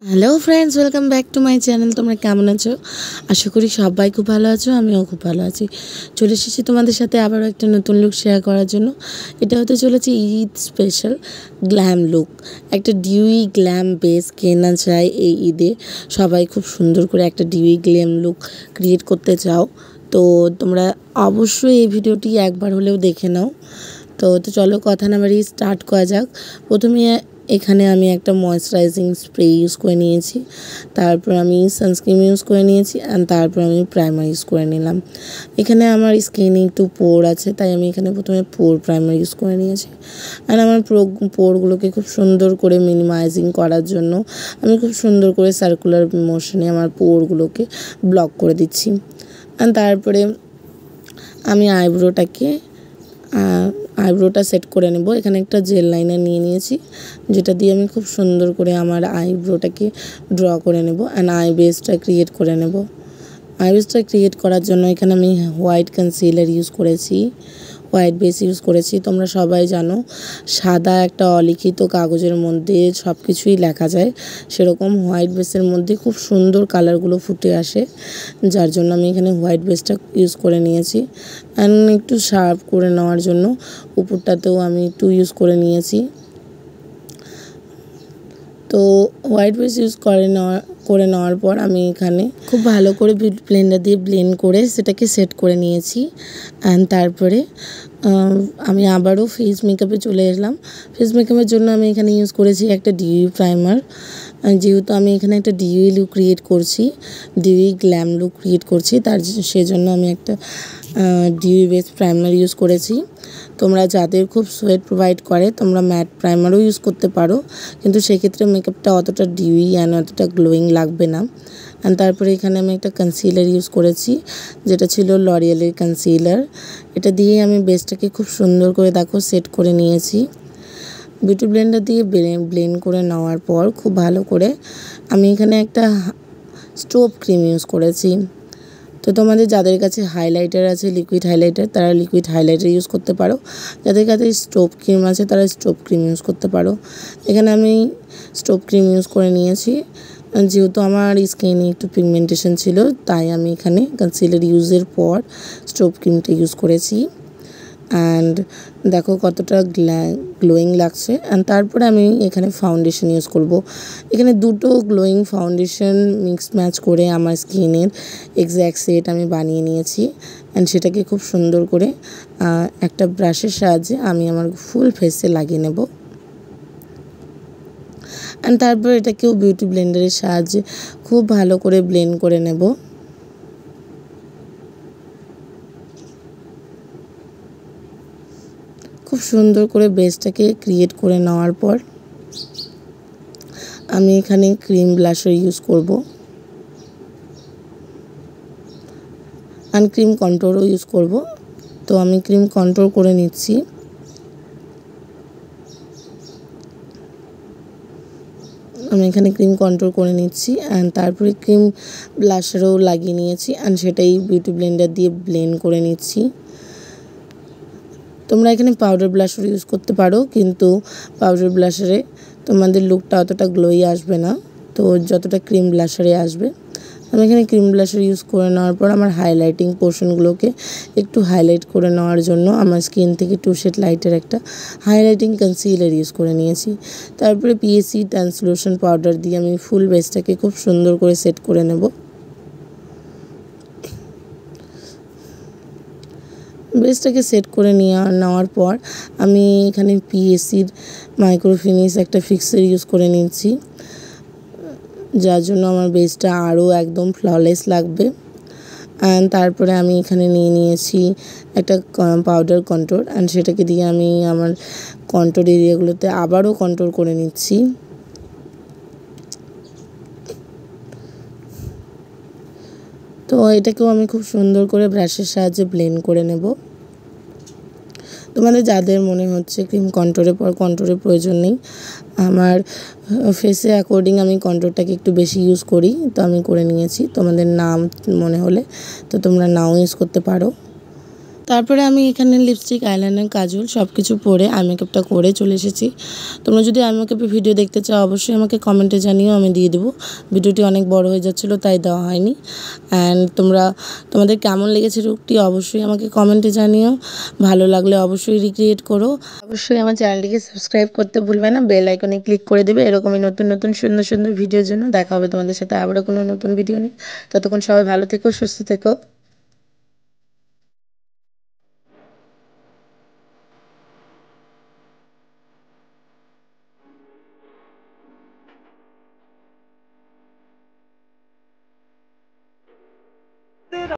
Hello friends, welcome back to my channel. তোমরা কেমন আছো? আশা করি সবাই খুব ভালো আছো, আমিও খুব ভালো আছি। চলে এসেছি তোমাদের সাথে আবারও একটা নতুন লুক শেয়ার করার জন্য। এটা হতে চলেছে ঈদ স্পেশাল গ্ল্যাম লুক। একটা ডিউই গ্ল্যাম বেস কেনা চাই এই ঈদে। সবাই খুব সুন্দর করে একটা ডিউই গ্ল্যাম লুক ক্রিয়েট করতে চাও, তো তোমরা অবশ্যই এই ভিডিওটি একবার হলেও দেখে নাও। তো চলো কথা না বাড়িয়ে স্টার্ট করা যাক। প্রথমে এখানে আমি একটা ময়েশ্চারাইজিং স্প্রে ইউজ করে নিয়েছি, তারপর আমি সানস্ক্রিন ইউজ করে নিয়েছি, অ্যান্ড তারপর আমি প্রাইমার ইউজ করে নিলাম। এখানে আমার স্কিনে একটু পোর আছে, তাই আমি এখানে প্রথমে পোর প্রাইমার ইউজ করে নিয়েছি। অ্যান্ড আমার পোরগুলোকে খুব সুন্দর করে মিনিমাইজিং করার জন্য আমি খুব সুন্দর করে সার্কুলার মোশনে আমার পোরগুলোকে ব্লক করে দিচ্ছি। অ্যান্ড তারপরে আমি আইব্রোটা সেট করে নেব। এখানে একটা জেল লাইনার নিয়ে নিয়েছি, যেটা দিয়ে আমি খুব সুন্দর করে আমার আইব্রোটাকে ড্র করে নেব অ্যান্ড আই বেসটা ক্রিয়েট করে নেব। আই বেসটা ক্রিয়েট করার জন্য এখানে আমি হোয়াইট কনসিলার ইউজ করেছি, হোয়াইট বেস ইউজ করেছি। তোমরা সবাই জানো সাদা একটা অলিখিত কাগজের মধ্যে সব কিছুই লেখা যায়, সেরকম হোয়াইট বেসের মধ্যে খুব সুন্দর কালারগুলো ফুটে আসে, যার জন্য আমি এখানে হোয়াইট বেসটা ইউজ করে নিয়েছি। অ্যান্ড একটু শার্প করে নেওয়ার জন্য উপরটাতেও আমি একটু ইউজ করে নিয়েছি। তো হোয়াইট বেস ইউজ করে নেওয়ার পর আমি এখানে খুব ভালো করে বিউটি ব্লেন্ডার দিয়ে ব্লেন্ড করে সেটাকে সেট করে নিয়েছি। অ্যান্ড তারপরে আমি আবারও ফেস মেকআপে চলে এলাম। ফেস মেকআপের জন্য আমি এখানে ইউজ করেছি একটা ডিউই প্রাইমার। যেহেতু আমি এখানে একটা ডিউই লুক ক্রিয়েট করছি, ডিউই গ্ল্যাম লুক ক্রিয়েট করছি, সেজন্য আমি একটা ডিউই বেস প্রাইমার ইউজ করেছি। তোমরা যাদের খুব সোয়েট প্রোভাইড করে তোমরা ম্যাট প্রাইমারও ইউজ করতে পারো, কিন্তু সেক্ষেত্রে মেকআপটা অতটা ডিউই অ্যান্ড অতটা গ্লোয়িং লাগবে না। অ্যান্ড তারপরে এখানে আমি একটা কনসিলার ইউজ করেছি, যেটা ছিল লরিয়ালের কনসিলার। এটা দিয়ে আমি বেসটাকে খুব সুন্দর করে দেখো সেট করে নিয়েছি। বিউটি ব্লেন্ডার দিয়ে ব্লেন্ড করে নেওয়ার পর খুব ভালো করে আমি এখানে একটা স্টোভ ক্রিম ইউজ করেছি। তো তোমাদের যাদের কাছে হাইলাইটার আছে, লিকুইড হাইলাইটার, তারা লিকুইড হাইলাইটার ইউজ করতে পারো। যাদের কাছে স্টোভ ক্রিম আছে তারা স্টোভ ক্রিম ইউজ করতে পারো। এখানে আমি স্টোভ ক্রিম ইউজ করে নিয়েছি। যেহেতু আমার স্কিনে একটু পিগমেন্টেশন ছিল, তাই আমি এখানে কনসিলার ইউজের পর স্টোভ ক্রিমটা ইউজ করেছি। অ্যান্ড দেখো কতটা গ্লোয়িং লাগছে। অ্যান্ড তারপরে আমি এখানে ফাউন্ডেশন ইউজ করব। এখানে দুটো গ্লোয়িং ফাউন্ডেশন মিক্স ম্যাচ করে আমার স্কিনের এক্স্যাক্ট সেট আমি বানিয়ে নিয়েছি। অ্যান্ড সেটাকে খুব সুন্দর করে একটা ব্রাশের সাহায্যে আমি আমার ফুল ফেসে লাগিয়ে নেব। অ্যান্ড তারপর এটাকেও বিউটি ব্লেন্ডারের সাহায্যে খুব ভালো করে ব্লেন্ড করে নেব। খুব সুন্দর করে বেসটাকে ক্রিয়েট করে নেওয়ার পর আমি এখানে ক্রিম ব্লাশার ইউজ করব, আর ক্রিম কন্ট্রোলও ইউজ করব। তো আমি ক্রিম কন্ট্রোল করে নিচ্ছি। অ্যান্ড তারপরে ক্রিম ব্লাশারও লাগিয়ে নিয়েছি, অ্যান্ড সেটাই বিউটি ব্লেন্ডার দিয়ে ব্লেন্ড করে নিচ্ছি। তোমরা এখানে পাউডার ব্লাশার ইউজ করতে পারো, কিন্তু পাউডার ব্লাশারে তোমাদের লুকটা অতটা গ্লোই আসবে না, তো যতটা ক্রিম ব্লাশারে আসবে। আমি এখানে ক্রিম ব্লাশার ইউজ করে নেওয়ার পর আমার হাইলাইটিং পোর্শনগুলোকে একটু হাইলাইট করে নেওয়ার জন্য আমার স্কিন থেকে টু শেড লাইটের একটা হাইলাইটিং কনসিলার ইউজ করে নিয়েছি। তারপরে পিএসি ট্রান্সলুশন পাউডার দিয়ে আমি ফুল বেসটাকে খুব সুন্দর করে সেট করে নেব। বেসটাকে সেট করে নেওয়ার পর আমি এখানে পিএসির মাইক্রোফিনিশ একটা ফিক্সার ইউজ করে নিচ্ছি, যার জন্য আমার বেসটা আরও একদম ফ্ললেস লাগবে। অ্যান্ড তারপরে আমি এখানে নিয়ে নিয়েছি একটা পাউডার কন্ট্রোল, অ্যান্ড সেটাকে দিয়ে আমি আমার কন্ট্রোল এরিয়াগুলোতে আবারও কন্ট্রোল করে নিচ্ছি। তো এটাকেও আমি খুব সুন্দর করে ব্রাশের সাহায্যে ব্লেন্ড করে নেব। তোমাদের যাদের মনে হচ্ছে ক্রিম কন্ট্রোলের প্রয়োজন নেই, আমার ফেসে অ্যাকর্ডিং আমি কন্ট্রোলটাকে একটু বেশি ইউজ করি, তো আমি করে নিয়েছি। তোমাদের নাম মনে হলে তো তোমরা নাও ইউজ করতে পারো। তারপরে আমি এখানে লিপস্টিক, আইলাইনার, কাজল সব কিছু পরে আই মেকআপটা করে চলে এসেছি। তোমরা যদি আই মেকআপের ভিডিও দেখতে চাও অবশ্যই আমাকে কমেন্টে জানিও, আমি দিয়ে দেবো। ভিডিওটি অনেক বড় হয়ে যাচ্ছিলো তাই দেওয়া হয়নি। অ্যান্ড তোমাদের কেমন লেগেছে লুকটি অবশ্যই আমাকে কমেন্টে জানিও। ভালো লাগলে অবশ্যই রিক্রিয়েট করো। অবশ্যই আমার চ্যানেলটিকে সাবস্ক্রাইব করতে ভুলবে না, বেল আইকনে ক্লিক করে দেবে এরকমই নতুন নতুন সুন্দর সুন্দর ভিডিওর জন্য। দেখা হবে তোমাদের সাথে আবারও কোনো নতুন ভিডিও নিয়ে। ততক্ষণ সবাই ভালো থেকো, সুস্থ থেকো।